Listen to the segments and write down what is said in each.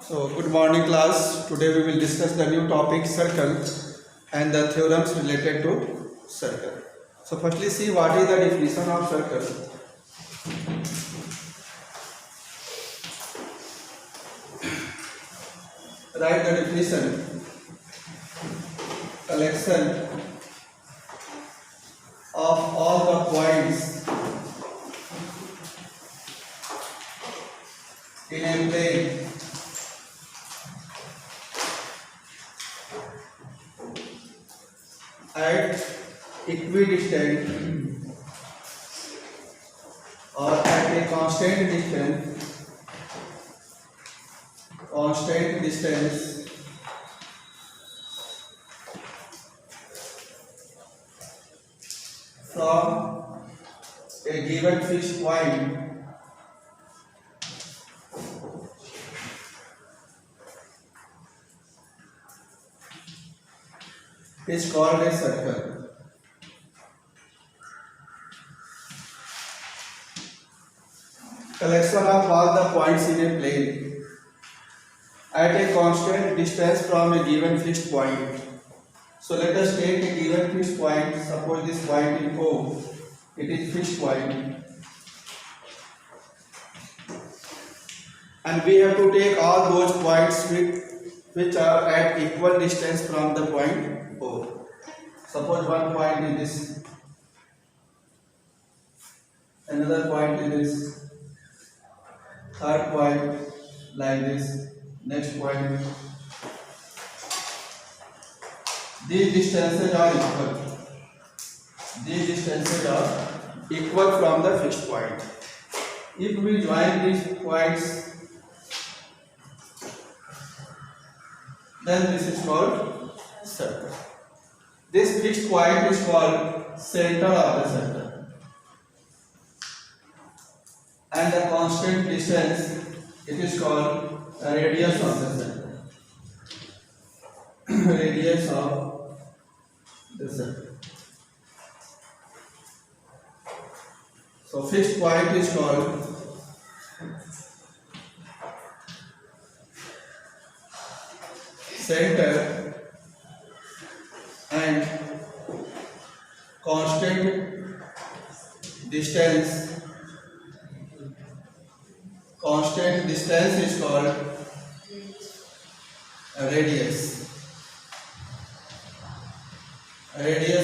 So, good morning class. Today we will discuss the new topic circle and the theorems related to circle. So, firstly see what is the definition of circle. Write the definition. Collection of all the points in a plane at equidistant or at a constant distance from a given fixed point is called a circle. Collection of all the points in a plane at a constant distance from a given fixed point. So let us take a given fixed point. Suppose this point in O, it is fixed point, and we have to take all those points which are at equal distance from the point O. Suppose one point is this, another point is this, third point like this, next point. These distances are equal. These distances are equal from the fixed point. If we join these points, then this is called circle. This fixed point is called center of the circle, and the constant distance, it is called radius of the circle. Radius of the circle. So fixed point is called center, and constant distance is called radius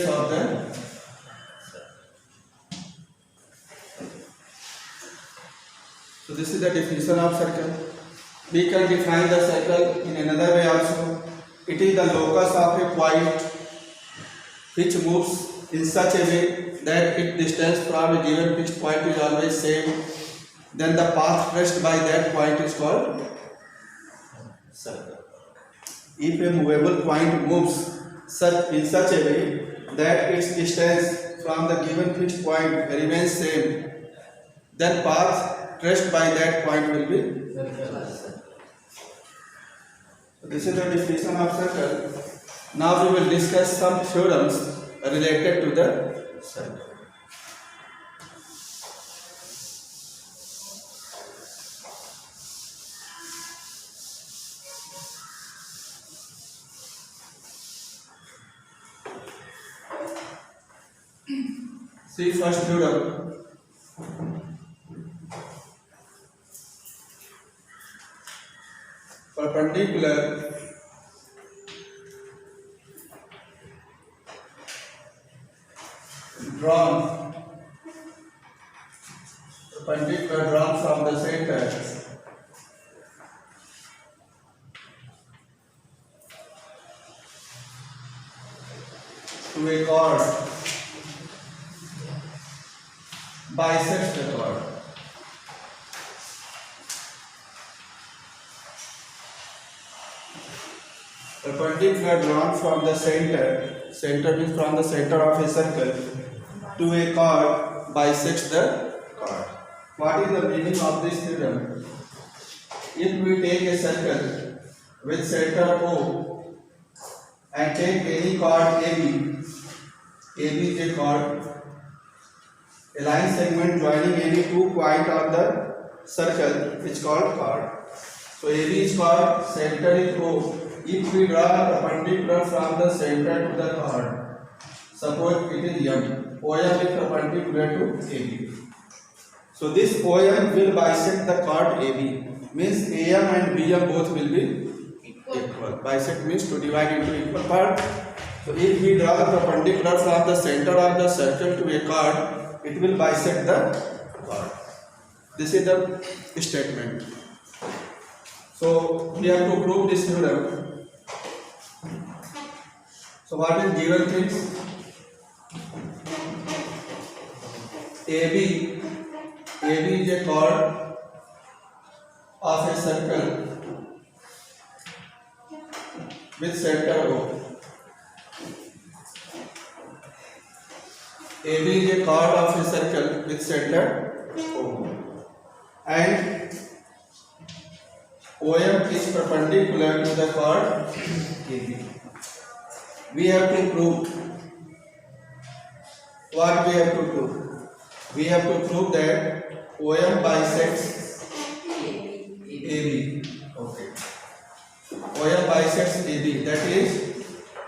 of the. So this is the definition of circle. We can define the circle in another way also. It is the locus of a point which moves in such a way that its distance from a given fixed point is always same. Then the path traced by that point is called circle. If a movable point moves in such a way that its distance from the given fixed point remains same, then path traced by that point will be circle. So this is the definition of circle. Now we will discuss some theorems related to the circle. See first theorem. Perpendicular drawn from the center to a chord bisects the chord. Perpendicular drawn from the center means from the center of a circle to a chord bisects the chord. What is the meaning of this theorem? If we take a circle with center O and take any chord AB is a chord, a line segment joining any two points on the circle is called chord. So AB is called, center is O. If we draw a perpendicular from the center to the chord, suppose it is M, OM is perpendicular to AB. So this OM will bisect the chord AB. Means AM and BM both will be equal. Bisect means to divide into equal part. So if we draw the perpendicular from the center of the circle to a chord, it will bisect the chord. This is the statement. So we have to prove this theorem. So what is given things? AB is a chord of a circle with center O. AB is a chord of a circle with center O. And OM is perpendicular to the chord AB. We have to prove. What we have to prove? We have to prove that OM bisects AB. Okay. OM bisects AB. That is,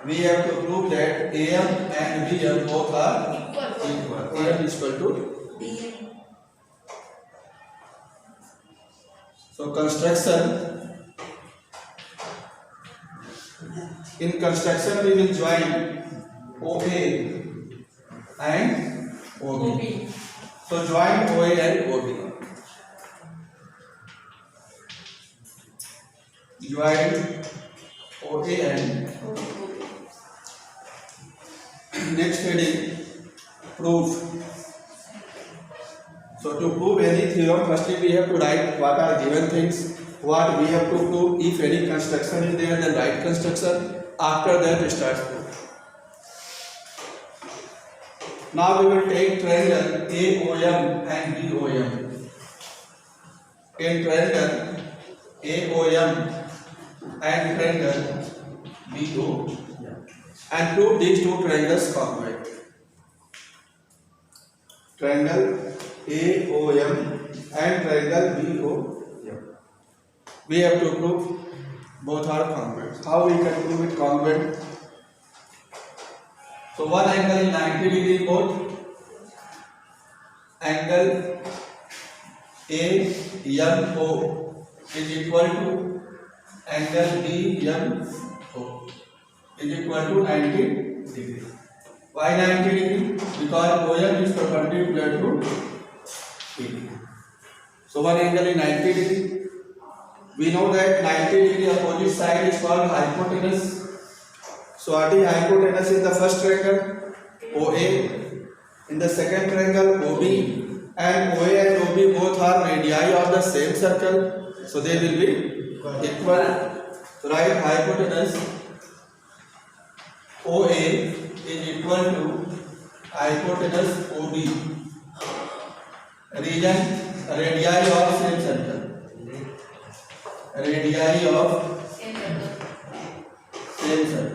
we have to prove that AM and BM both are equal. AM is equal to BM. So construction. In construction we will join OA and OB. So join OA and OB. Join OA and OB. Next heading, proof. So to prove any theorem, firstly we have to write what are given things, what we have to prove. If any construction is there, then write construction. After that, start proof. Now we will take triangle AOM and BOM. In triangle AOM and triangle BOM, and prove these two triangles congruent. Triangle AOM and triangle BOM. We have to prove both are congruent. How we can prove it congruent? So one angle is 90 degree both. Angle AMO is equal to angle BMO is equal to 90 degree. Why 90 degree? Because OM is perpendicular to AB. So one angle is 90 degree. We know that 90 degree opposite side is called hypotenuse. So what is hypotenuse in the first triangle? OA. In the second triangle OB. And OA and OB both are radii of the same circle. So they will be equal. So write hypotenuse OA is equal to hypotenuse OB. Region radii of same circle. Radii of same circle.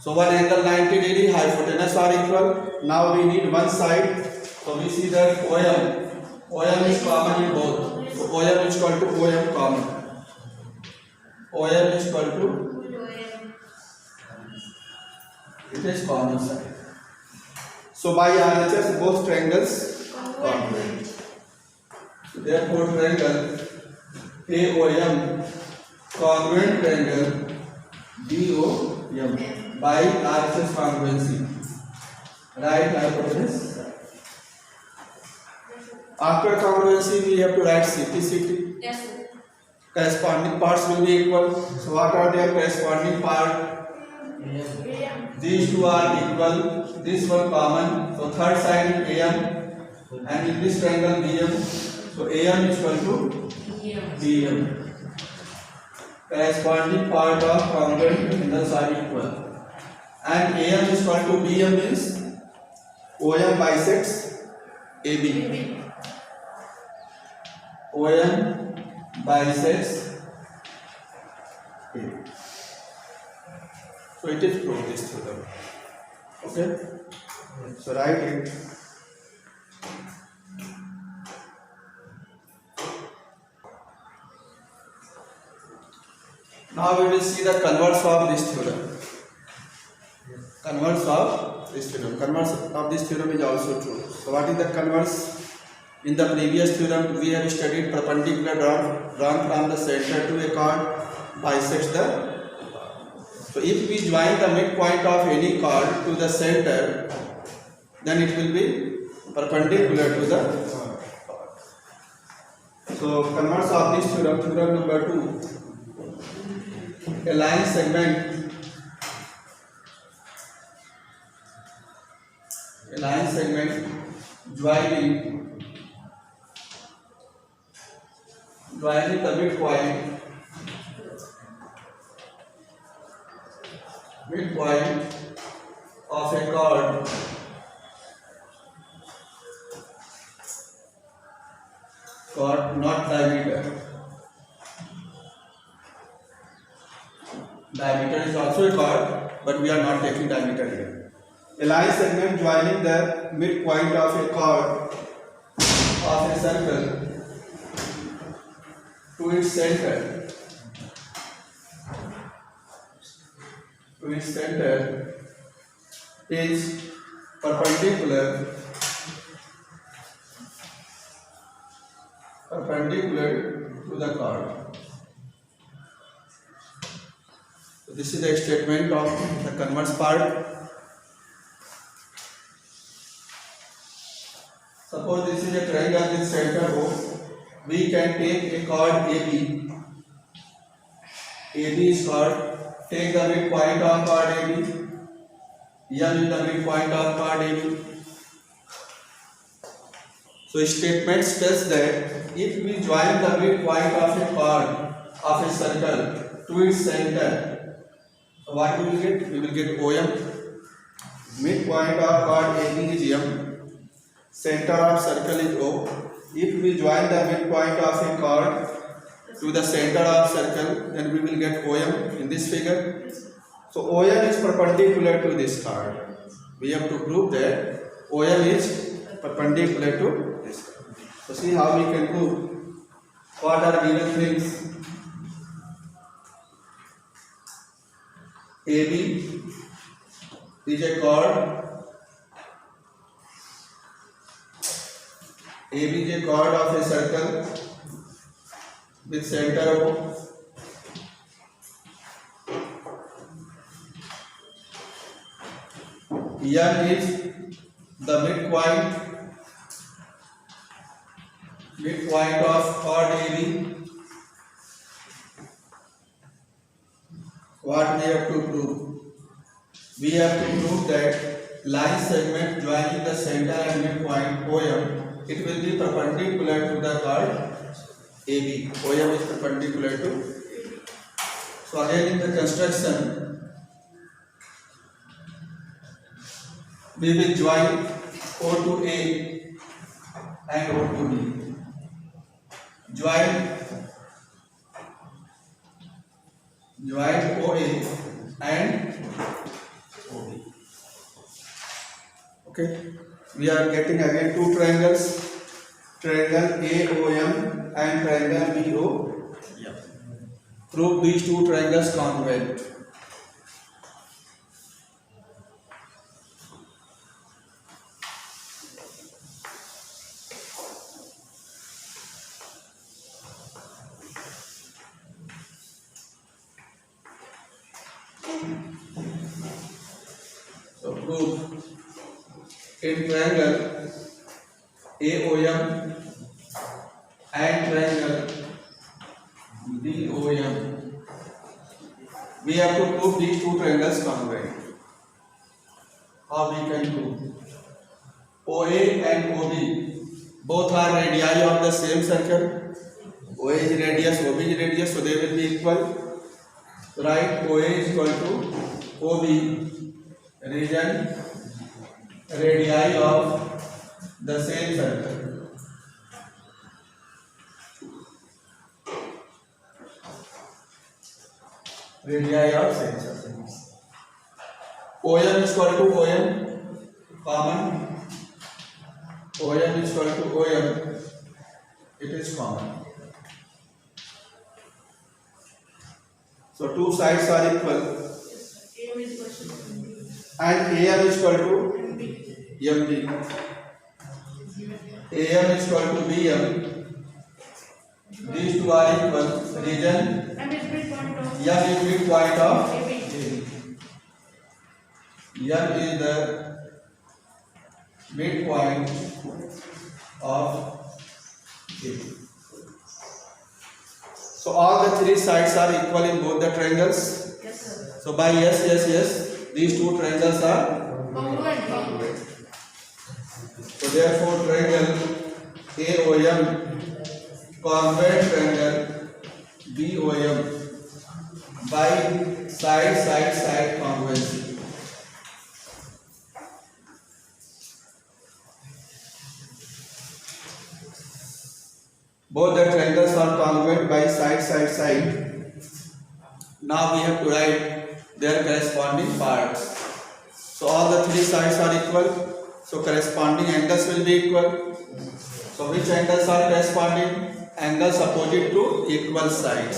So one angle 90 degree, hypotenuse are equal. Now we need one side. So we see that OM is common in both. So OM is equal to OM common. OM is equal to, it is common side. So by RHS both triangles congruent. Therefore triangle AOM congruent triangle BOM by RHS congruency. Right hypotenuse. After congruency we have to write CP. Yes, sir. Corresponding parts will be equal. So what are their corresponding part? These two are equal. This one common. So third side is AM, and in this triangle BM. So AM is equal to BM. Corresponding part of congruent angles are equal. And AM is equal to BM means OM bisects AB. OM bisects AB. So it is proved this theorem. Okay. So write it. Now we will see the converse of this theorem. Converse of this theorem. Converse of this theorem is also true. So what is the converse? In the previous theorem we have studied perpendicular drawn from the center to a chord bisects the. So if we join the midpoint of any chord to the center, then it will be perpendicular to the chord. So converse of this theorem, theorem number 2. A line segment joining the midpoint of a chord not diameter. Diameter is also a chord, but we are not taking diameter here. A line segment joining the midpoint of a chord of a circle to its center. Is perpendicular to the chord. So this is the statement of the converse part. Suppose this is a triangle with center O. We can take a chord AB. AB is chord. Take the midpoint of chord AB. M is the midpoint of chord AB. So statement states that if we join the midpoint of a chord of a circle to its center, so what we will get? We will get OM. Midpoint of chord AB is M. Center of circle is O. If we join the midpoint of a chord to the center of circle, then we will get OM in this figure. So OM is perpendicular to this chord. We have to prove that OM is perpendicular to this chord. So see how we can prove. What are given things? AB is a chord. AB is a chord of a circle with center O. M is the midpoint of chord AB. What we have to prove? We have to prove that line segment joining the center and midpoint OM, it will be perpendicular to the chord AB. OM is perpendicular to AB. So again in the construction, we will join O to A and O to B. Join OA and OB. Okay, we are getting again two triangles, triangle AOM and triangle BOM. Prove these two triangles congruent. So prove in triangle AOM and triangle BOM, we have to prove these two triangles congruent. How we can prove? OA and OB both are radii of the same circle. OA is radius, OB is radius, so they will be equal. Right, OA is equal to OB, region radii of the same circle. Radii of same circle. OM is equal to OM, common. OM is equal to OM, it is common. So two sides are equal, and AM is equal to MB. AM is equal to BM. These two are equal. Region M is midpoint of AB. M is the midpoint of AB. So all the three sides are equal in both the triangles. Yes, sir. So by yes, these two triangles are Congruent. so therefore triangle AOM congruent triangle BOM by side congruency. Both the triangles are congruent by side. Now we have to write their corresponding parts. So all the three sides are equal. So corresponding angles will be equal. So which angles are corresponding? Angles opposite to equal sides.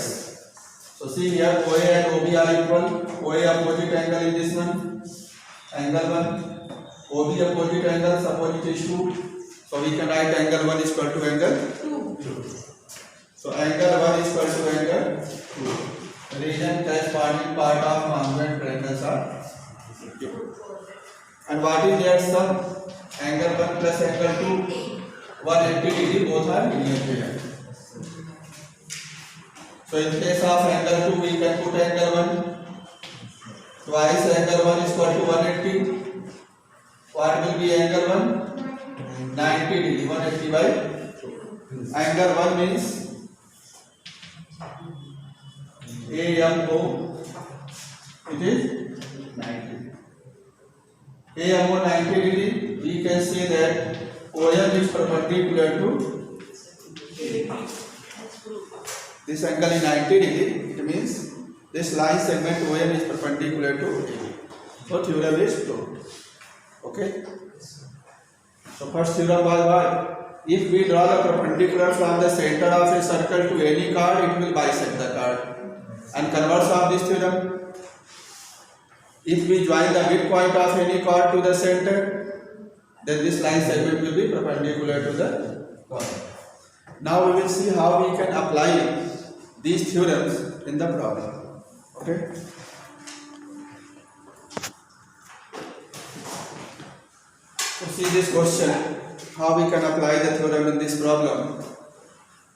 So see here OA and OB are equal. OA opposite angle in this one. Angle 1. OB opposite angles opposite is 2. So we can write angle 1 is equal to angle 2. So angle 1 is equal to angle 2. Region corresponding part of congruent triangles are equal. And what is their sum? Angle 1 plus angle 2, 180 degree, both are linear pair. So in case of angle 2, we can put angle 1. Twice angle 1 is equal to 180. What will be angle 1? 90 degree, 180 by 2. Angle 1 means AMO, it is 90. AMO 90 degree, we can say that OM is perpendicular to this angle is 90 degree, it means this line segment OM is perpendicular to AB. So theorem is proved. Okay. So first theorem was what? If we draw the perpendicular from the center of a circle to any chord, it will bisect the chord. And converse of this theorem, if we join the midpoint of any chord to the center, then this line segment will be perpendicular to the chord. Now we will see how we can apply these theorems in the problem. Okay. So see this question, how we can apply the theorem in this problem.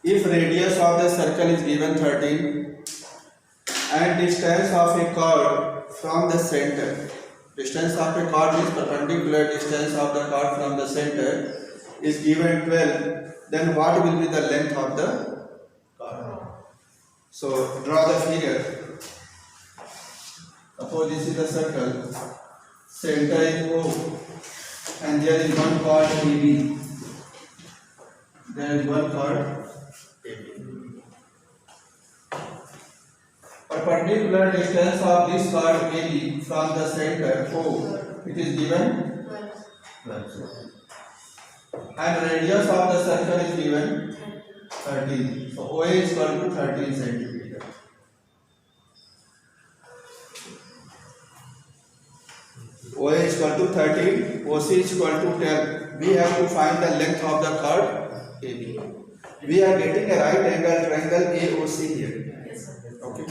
If radius of the circle is given 13 and distance of a chord from the center, distance of a chord is perpendicular distance of the chord from the center is given 12, then what will be the length of the chord? So draw the figure. Suppose this is the circle, center is O, and there is one chord AB. There is one chord AB. Perpendicular distance of this chord AB from the center O, it is given 12. And radius of the circle is given 13. So OA is equal to 13 centimeter. OA is equal to 13, OC is equal to 10. We have to find the length of the chord AB. We are getting a right angle triangle AOC here. Okay.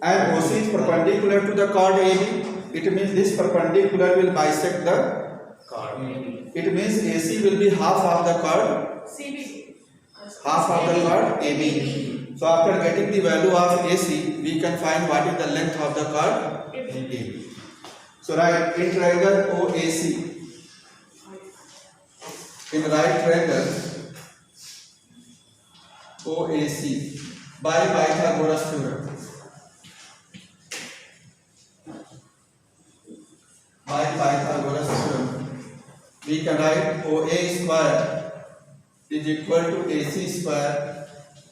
And OC is perpendicular to the chord AB. It means this perpendicular will bisect the chord. It means AC will be half of the chord CB. half of the chord AB. So after getting the value of AC, we can find what is the length of the chord AB. So write in triangle OAC. In right triangle OAC by Pythagoras theorem. By Pythagoras theorem, we can write OA square is equal to AC square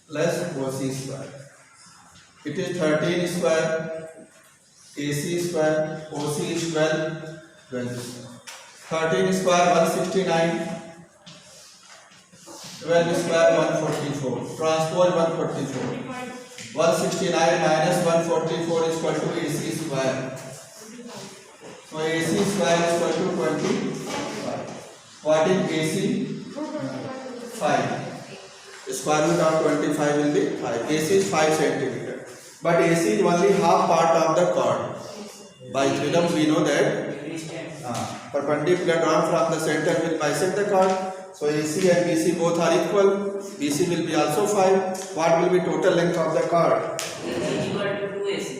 plus OC square. It is 13 square, AC square, OC is 12. 13 square 169, 12 square 144, transpose 144. 169 minus 144 is equal to AC square. So AC square is equal to 25. What is AC? 5. The square root of 25 will be 5. AC is 5 centimeter. But AC is only half part of the chord. By theorem we know that perpendicular drawn from the center will bisect the chord. So AC and BC both are equal. BC will be also 5. What will be total length of the chord? equal to 2AC.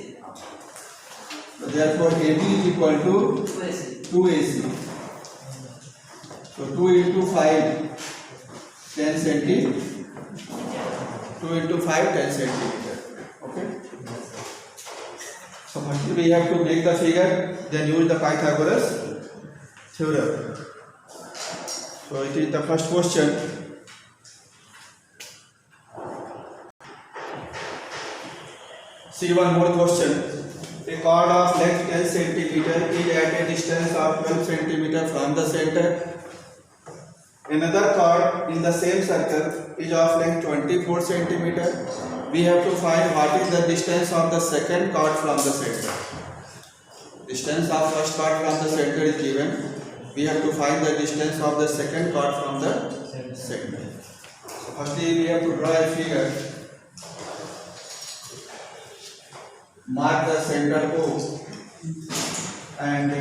So therefore AB is equal to 2AC. So 2 into 5 10 centimeter. 2 into 5 10 centimeter. Okay. So first we have to make the figure, then use the Pythagoras theorem. So it is the first question. See one more question. A chord of length 10 centimeter is at a distance of 12 centimeter from the center. Another chord in the same circle is of length 24 centimeter. We have to find what is the distance of the second chord from the center. Distance of first chord from the center is given. We have to find the distance of the second chord from the center. So firstly we have to draw a figure. Mark the center O and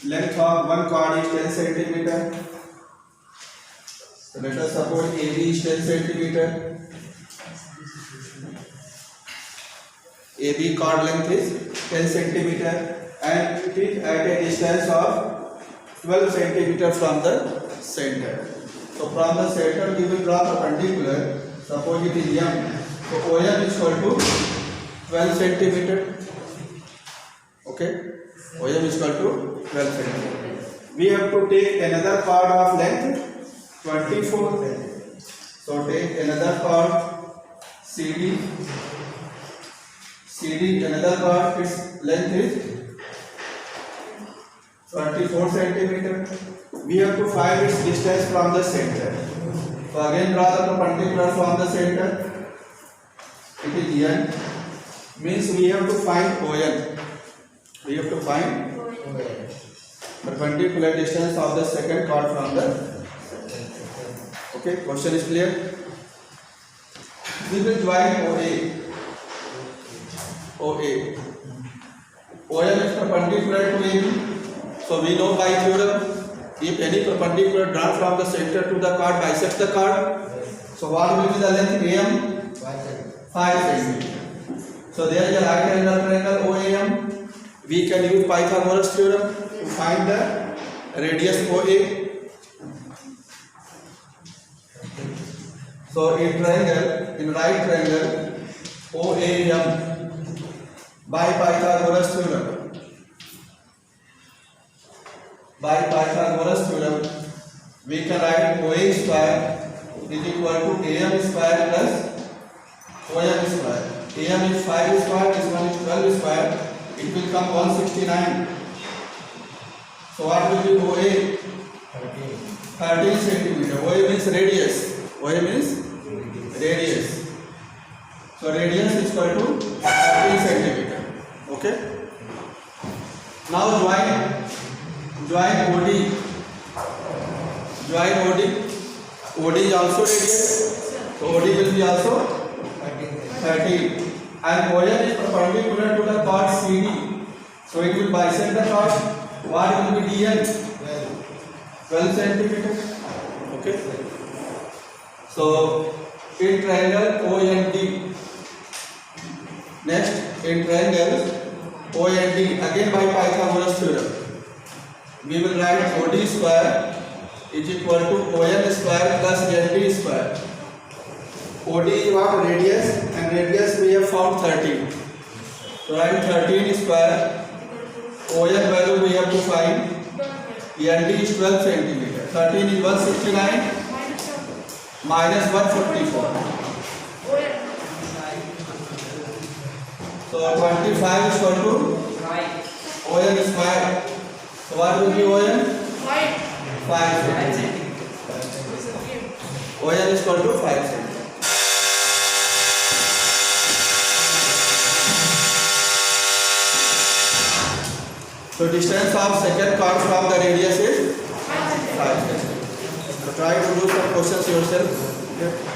length of one chord is 10 centimeter. So let us suppose AB is 10 centimeter. AB chord length is 10 centimeter and it is at a distance of 12 centimeter from the center. So from the center we will draw perpendicular. Suppose it is M. So OM is equal to 12 centimeter. Okay. OM is equal to 12 centimeter. We have to take another chord of length 24. So take another chord CD. CD another chord, its length is 24 centimeter. We have to find its distance from the center. So again draw the perpendicular from the center. It is N. Means we have to find ON. We have to find perpendicular distance of the second chord from the center. Okay, question is clear? We will join OA. OA. OM is perpendicular to AB. So we know by theorem, if any perpendicular drawn from the center to the chord bisects the chord, so what will be the length AM? 5 centimeter. So there is a right angle triangle OAM. We can use Pythagoras theorem to find the radius OA. So in right triangle OAM by Pythagoras theorem. By Pythagoras theorem, we can write OA square is equal to AM square plus OM square. AM is 5 square, this one is 12 square. It will come 169. So what will be OA? 13 centimeter. OA means radius. OA means radius. So radius is equal to 13 centimeter. Okay. Now join OD. Join OD. OD is also radius. So OD will be also 13. And OM is perpendicular to the chord CD. So it will bisect the chord. What will be DN? 12 centimeter. Okay. So in triangle OND. Next in triangle OND again by Pythagoras theorem. We will write OD square is equal to OM square plus ND square. OD is what? Radius, and radius we have found 13. So write 13 square. OM value we have to find. ND is 12 centimeter. 13 is 169 minus 144. So 25 is equal to OM square. So what will be OM? 5 centimeter. OM is equal to 5 centimeter. So distance of second chord from the radius is 5 centimeters. So try to do some questions yourself. Okay.